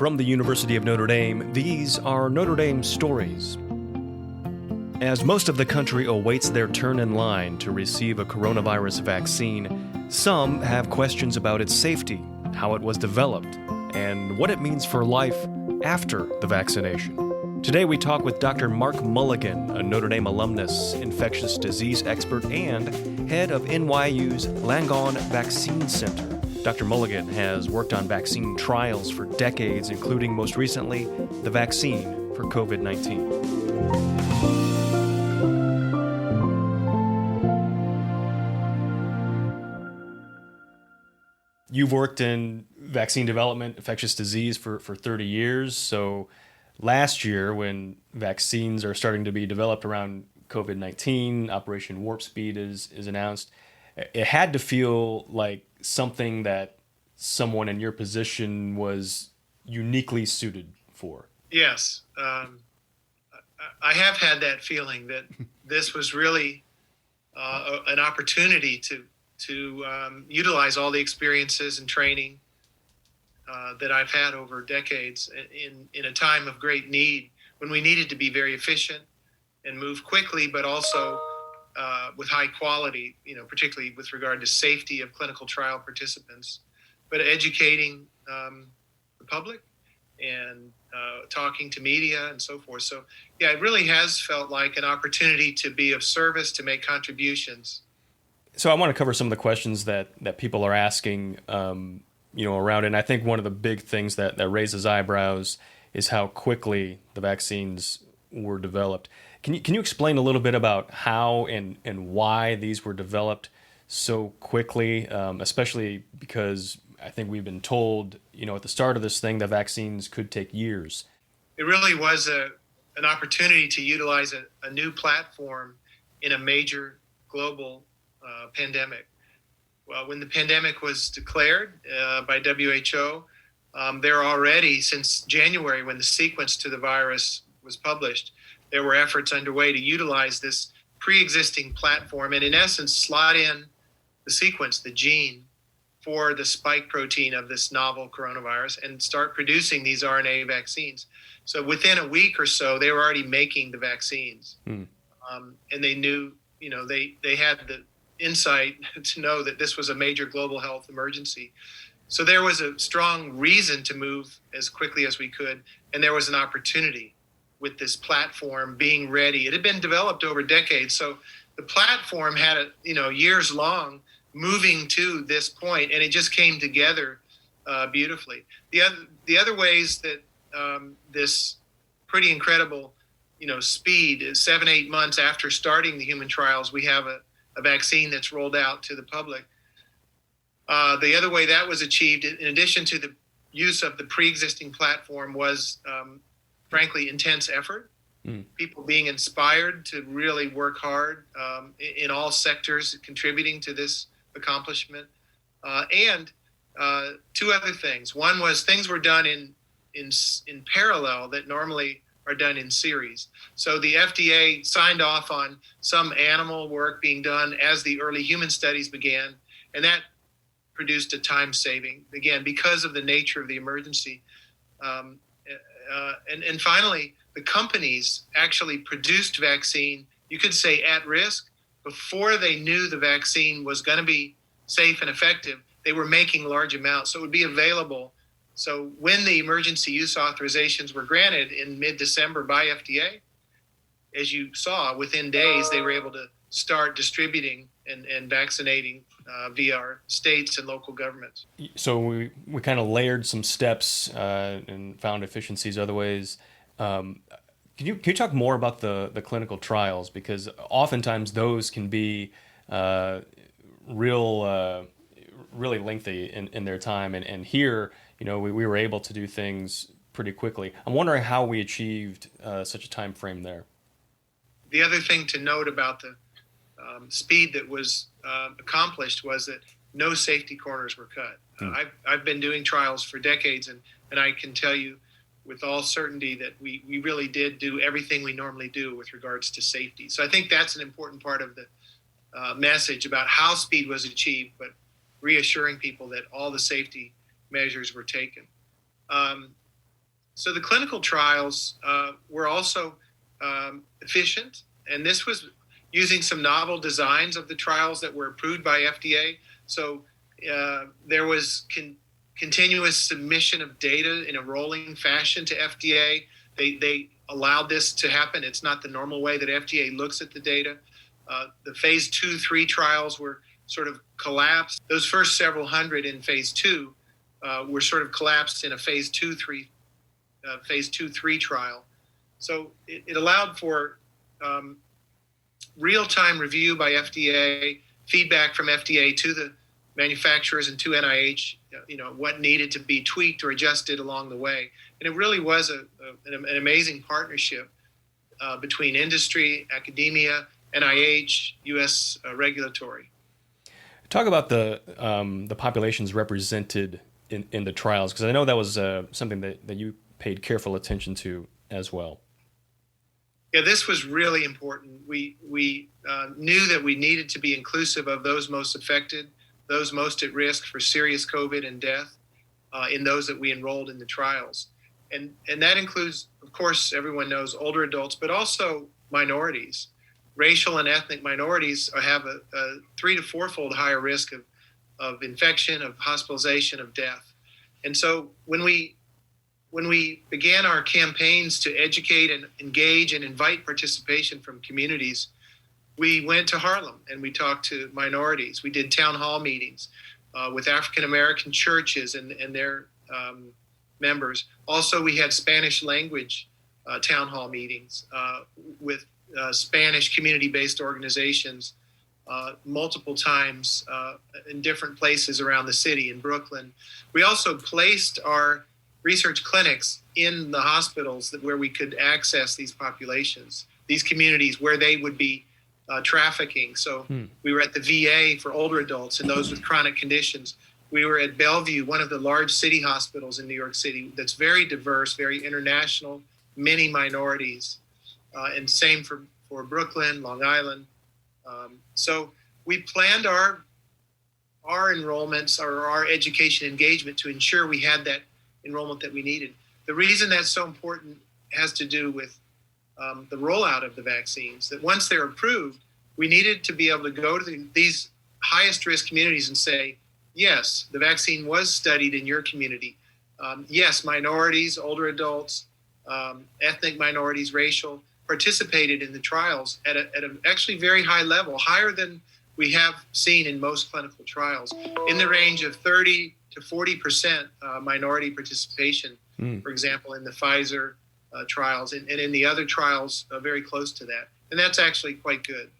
From the University of Notre Dame, these are Notre Dame stories. As most of the country awaits their turn in line to receive a coronavirus vaccine, some have questions about its safety, how it was developed, and what it means for life after the vaccination. Today we talk with Dr. Mark Mulligan, a Notre Dame alumnus, infectious disease expert, and head of NYU's Langone Vaccine Center. Dr. Mulligan has worked on vaccine trials for decades, including most recently the vaccine for COVID-19. You've worked in vaccine development, infectious disease for 30 years. So last year, when vaccines are starting to be developed around COVID-19, Operation Warp Speed is announced, it had to feel like something that someone in your position was uniquely suited for. Yes. I have had that feeling that this was really an opportunity to utilize all the experiences and training that I've had over decades in a time of great need, when we needed to be very efficient and move quickly, but also with high quality, particularly with regard to safety of clinical trial participants, but educating the public and talking to media and so forth. So, yeah, it really has felt like an opportunity to be of service, to make contributions. So I want to cover some of the questions that people are asking, around it. And I think one of the big things that raises eyebrows is how quickly the vaccines were developed. Can you explain a little bit about how and why these were developed so quickly, especially because I think we've been told, at the start of this thing, that vaccines could take years. It really was an opportunity to utilize a new platform in a major global pandemic. Well, when the pandemic was declared by WHO, there already, since January, when the sequence to the virus was published, there were efforts underway to utilize this pre-existing platform and, in essence, slot in the sequence, the gene, for the spike protein of this novel coronavirus and start producing these RNA vaccines. So within a week or so, they were already making the vaccines. And they knew, they had the insight to know that this was a major global health emergency. So there was a strong reason to move as quickly as we could, and there was an opportunity with this platform being ready. It had been developed over decades, so the platform had years long moving to this point, and it just came together beautifully. The other ways that this pretty incredible speed is 7-8 months after starting the human trials, we have a vaccine that's rolled out to the public. The other way that was achieved, in addition to the use of the pre-existing platform, was frankly intense effort. People being inspired to really work hard in all sectors, contributing to this accomplishment. And two other things. One was things were done in parallel that normally are done in series. So the FDA signed off on some animal work being done as the early human studies began, and that produced a time saving, again, because of the nature of the emergency. And finally, the companies actually produced vaccine, you could say at risk, before they knew the vaccine was going to be safe and effective. They were making large amounts, so it would be available. So when the emergency use authorizations were granted in mid-December by FDA, as you saw, within days, they were able to start distributing and vaccinating via our states and local governments. So we kind of layered some steps and found efficiencies other ways. Can you talk more about the clinical trials? Because oftentimes those can be really lengthy in their time. And here, we were able to do things pretty quickly. I'm wondering how we achieved such a time frame there. The other thing to note about the speed that was accomplished was that no safety corners were cut. I've been doing trials for decades, and I can tell you with all certainty that we really did do everything we normally do with regards to safety. So I think that's an important part of the message about how speed was achieved, but reassuring people that all the safety measures were taken. So the clinical trials were also efficient, and this was using some novel designs of the trials that were approved by FDA. So there was continuous submission of data in a rolling fashion to FDA. They allowed this to happen. It's not the normal way that FDA looks at the data. The phase 2-3 trials were sort of collapsed. Those first several hundred in phase 2 were sort of collapsed in a phase 2-3 trial. So it allowed for real-time review by FDA, feedback from FDA to the manufacturers and to NIH, what needed to be tweaked or adjusted along the way. And it really was an amazing partnership between industry, academia, NIH, U.S. Regulatory. Talk about the populations represented in the trials, because I know that was something that you paid careful attention to as well. Yeah, this was really important. We knew that we needed to be inclusive of those most affected, those most at risk for serious COVID and death in those that we enrolled in the trials. And that includes, of course, everyone knows older adults, but also minorities. Racial and ethnic minorities have a 3 to 4-fold higher risk of infection, of hospitalization, of death. And so when we began our campaigns to educate and engage and invite participation from communities, we went to Harlem and we talked to minorities. We did town hall meetings with African American churches and their members. Also, we had Spanish language town hall meetings with Spanish community-based organizations multiple times in different places around the city, in Brooklyn. We also placed our research clinics in the hospitals where we could access these populations, these communities where they would be trafficking. So we were at the VA for older adults and those with chronic conditions. We were at Bellevue, one of the large city hospitals in New York City that's very diverse, very international, many minorities. And same for Brooklyn, Long Island. So we planned our enrollments or our education engagement to ensure we had that enrollment that we needed. The reason that's so important has to do with the rollout of the vaccines, that once they're approved, we needed to be able to go to these highest risk communities and say, yes, the vaccine was studied in your community. Yes, minorities, older adults, ethnic minorities, racial, participated in the trials at an actually very high level, higher than we have seen in most clinical trials, in the range of 30 to 40% minority participation, for example, in the Pfizer trials, and in the other trials, very close to that. And that's actually quite good.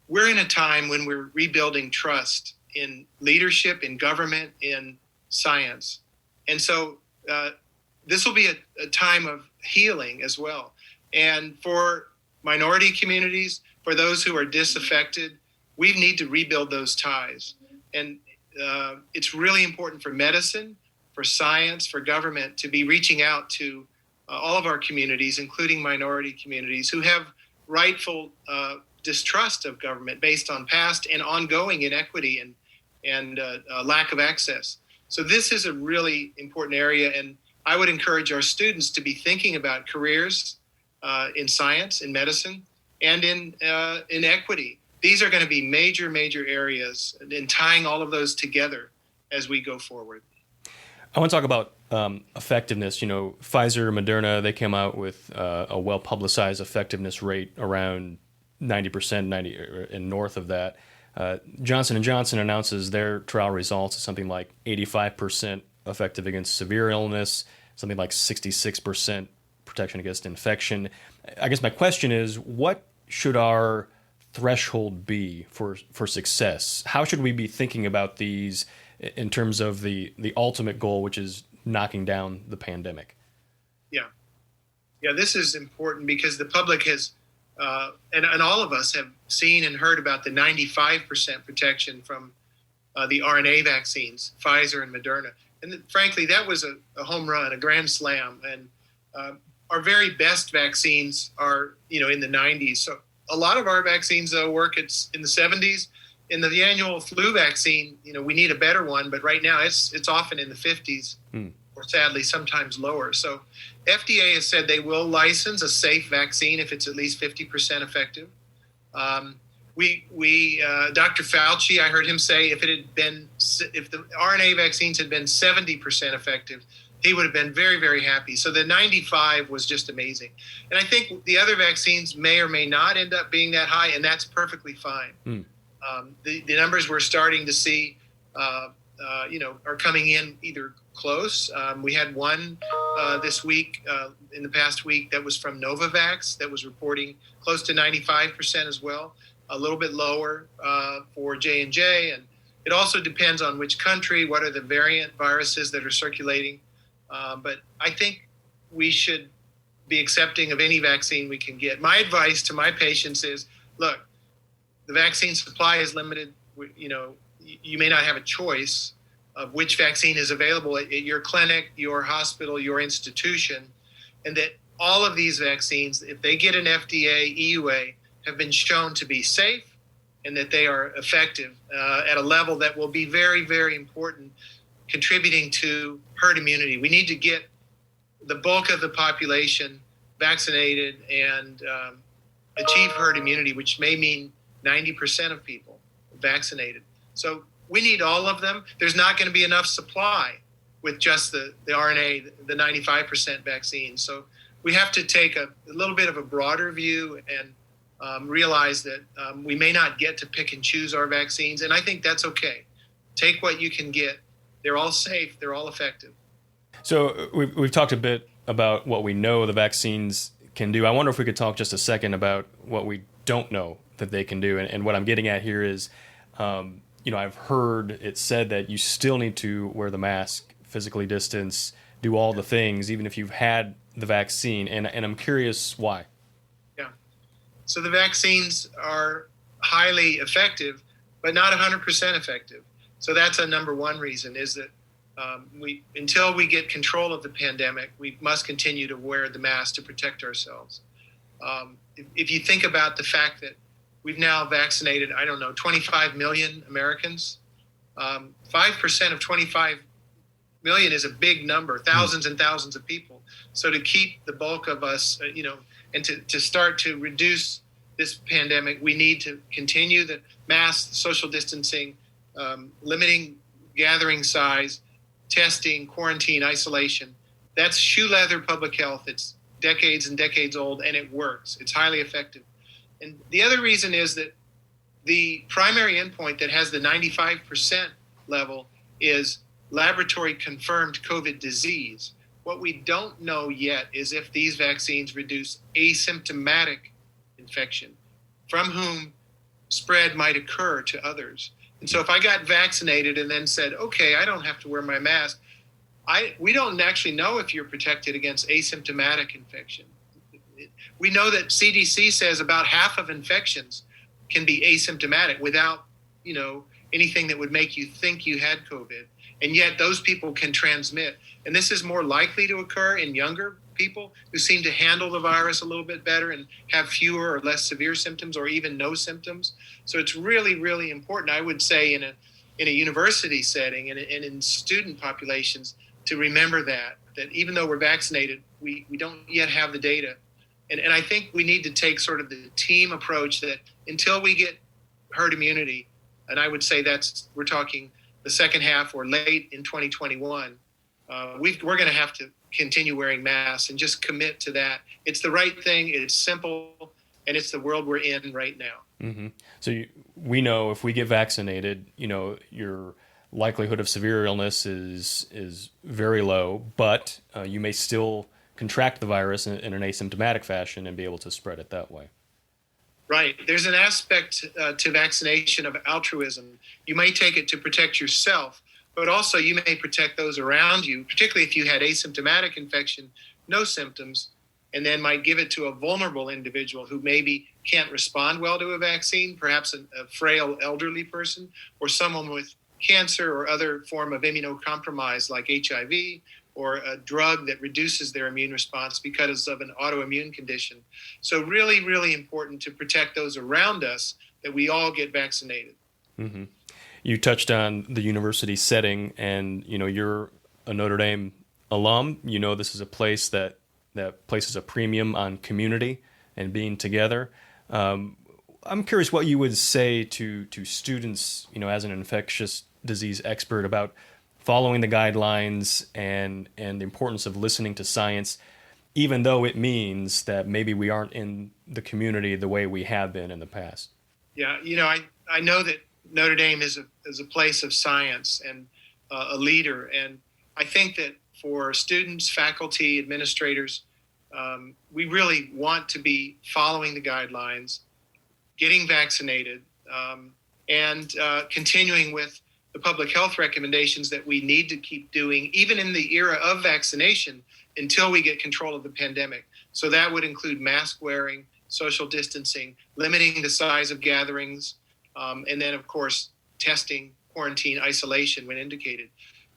We're in a time when we're rebuilding trust in leadership, in government, in science. And so this will be a time of healing as well. And for minority communities, for those who are disaffected, we need to rebuild those ties. And it's really important for medicine, for science, for government to be reaching out to all of our communities, including minority communities who have rightful distrust of government based on past and ongoing inequity and lack of access. So this is a really important area, and I would encourage our students to be thinking about careers in science, in medicine, and in equity. These are going to be major, major areas, and tying all of those together as we go forward. I want to talk about effectiveness. Pfizer, Moderna, they came out with a well-publicized effectiveness rate around 90%, and north of that. Johnson & Johnson announces their trial results as something like 85% effective against severe illness, something like 66% protection against infection. I guess my question is, what should our threshold be for success? How should we be thinking about these in terms of the ultimate goal, which is knocking down the pandemic? Yeah, this is important because the public has, and all of us have seen and heard about the 95% protection from the RNA vaccines, Pfizer and Moderna. And frankly, that was a home run, a grand slam. And our very best vaccines are, in the 90s. So a lot of our vaccines, though, work in the 70s. In the annual flu vaccine, we need a better one, but right now it's often in the 50s or or sadly sometimes lower. So FDA has said they will license a safe vaccine if it's at least 50% effective. Dr. Fauci, I heard him say if the RNA vaccines had been 70% effective, he would have been very, very happy. So the 95 was just amazing. And I think the other vaccines may or may not end up being that high, and that's perfectly fine. The numbers we're starting to see, are coming in either close. We had one this week, in the past week, that was from Novavax that was reporting close to 95% as well, a little bit lower for J&J. And it also depends on which country, what are the variant viruses that are circulating. But I think we should be accepting of any vaccine we can get. My advice to my patients is, look, the vaccine supply is limited. You may not have a choice of which vaccine is available at your clinic, your hospital, your institution, and that all of these vaccines, if they get an FDA, EUA, have been shown to be safe and that they are effective at a level that will be very, very important, contributing to herd immunity. We need to get the bulk of the population vaccinated and achieve herd immunity, which may mean 90% of people vaccinated. So we need all of them. There's not going to be enough supply with just the RNA, the 95% vaccine. So we have to take a little bit of a broader view and realize that we may not get to pick and choose our vaccines. And I think that's okay. Take what you can get. They're all safe. They're all effective. So we've talked a bit about what we know the vaccines can do. I wonder if we could talk just a second about what we don't know that they can do. And what I'm getting at here is, I've heard it said that you still need to wear the mask, physically distance, do all the things, even if you've had the vaccine. And I'm curious why. Yeah. So the vaccines are highly effective, but not 100% effective. So that's a number one reason, is that until we get control of the pandemic, we must continue to wear the mask to protect ourselves. If you think about the fact that we've now vaccinated, 25 million Americans, 5% of 25 million is a big number, thousands and thousands of people. So to keep the bulk of us, and to start to reduce this pandemic, we need to continue the mask, social distancing, limiting gathering size, testing, quarantine, isolation. That's shoe leather public health. It's decades and decades old, and it works. It's highly effective. And the other reason is that the primary endpoint that has the 95% level is laboratory confirmed COVID disease. What we don't know yet is if these vaccines reduce asymptomatic infection, from whom spread might occur to others. And so if I got vaccinated and then said, okay, I don't have to wear my mask, we don't actually know if you're protected against asymptomatic infection. We know that CDC says about half of infections can be asymptomatic without, anything that would make you think you had COVID. And yet those people can transmit. And this is more likely to occur in younger people who seem to handle the virus a little bit better and have fewer or less severe symptoms or even no symptoms. So it's really, really important, I would say, in a university setting and in student populations, to remember that even though we're vaccinated, we don't yet have the data. And I think we need to take sort of the team approach that until we get herd immunity, and I would say we're talking the second half or late in 2021, we're going to have to continue wearing masks and just commit to that. It's the right thing. It's simple, and it's the world we're in right now. Mm-hmm. So we know if we get vaccinated, your likelihood of severe illness is very low, but you may still contract the virus in an asymptomatic fashion and be able to spread it that way. Right. There's an aspect to vaccination of altruism. You may take it to protect yourself, but also you may protect those around you, particularly if you had asymptomatic infection, no symptoms, and then might give it to a vulnerable individual who maybe can't respond well to a vaccine, perhaps a frail elderly person, or someone with cancer or other form of immunocompromise like HIV, or a drug that reduces their immune response because of an autoimmune condition. So really, really important to protect those around us, that we all get vaccinated. Mm-hmm. You touched on the university setting, and you're a Notre Dame alum, you know this is a place that places a premium on community and being together. I'm curious what you would say to students, as an infectious disease expert, about following the guidelines and the importance of listening to science, even though it means that maybe we aren't in the community the way we have been in the past. Yeah, I know that Notre Dame is a place of science and a leader, and I think that for students, faculty, administrators, we really want to be following the guidelines, getting vaccinated, and continuing with the public health recommendations that we need to keep doing, even in the era of vaccination, until we get control of the pandemic. So that would include mask wearing, social distancing, limiting the size of gatherings, and then, of course, testing, quarantine, isolation when indicated.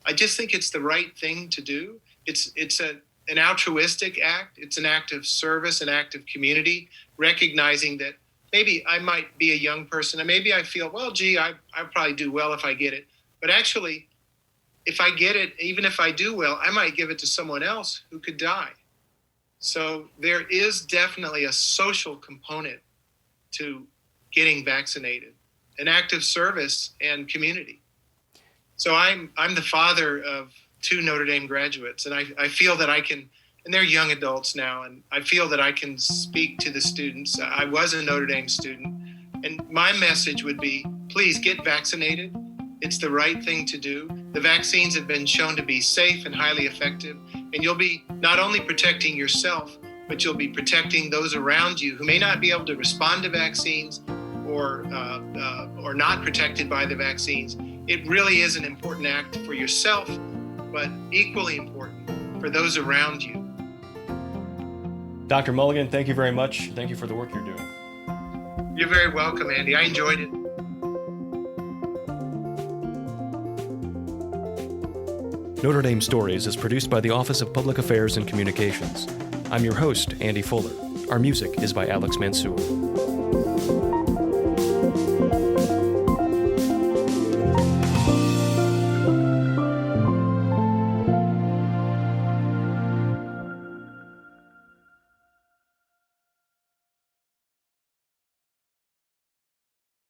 I just think it's the right thing to do. It's an altruistic act. It's an act of service, an act of community, recognizing that maybe I might be a young person and maybe I feel, well, gee, I probably do well if I get it. But actually, if I get it, even if I do well, I might give it to someone else who could die. So there is definitely a social component to getting vaccinated, an act of service and community. So I'm the father of 2 Notre Dame graduates, and I feel that I can, and they're young adults now, and I feel that I can speak to the students. I was a Notre Dame student, and my message would be, please get vaccinated. It's the right thing to do. The vaccines have been shown to be safe and highly effective, and you'll be not only protecting yourself, but you'll be protecting those around you who may not be able to respond to vaccines or not protected by the vaccines. It really is an important act for yourself, but equally important for those around you. Dr. Mulligan, thank you very much. Thank you for the work you're doing. You're very welcome, Andy. I enjoyed it. Notre Dame Stories is produced by the Office of Public Affairs and Communications. I'm your host, Andy Fuller. Our music is by Alex Mansour.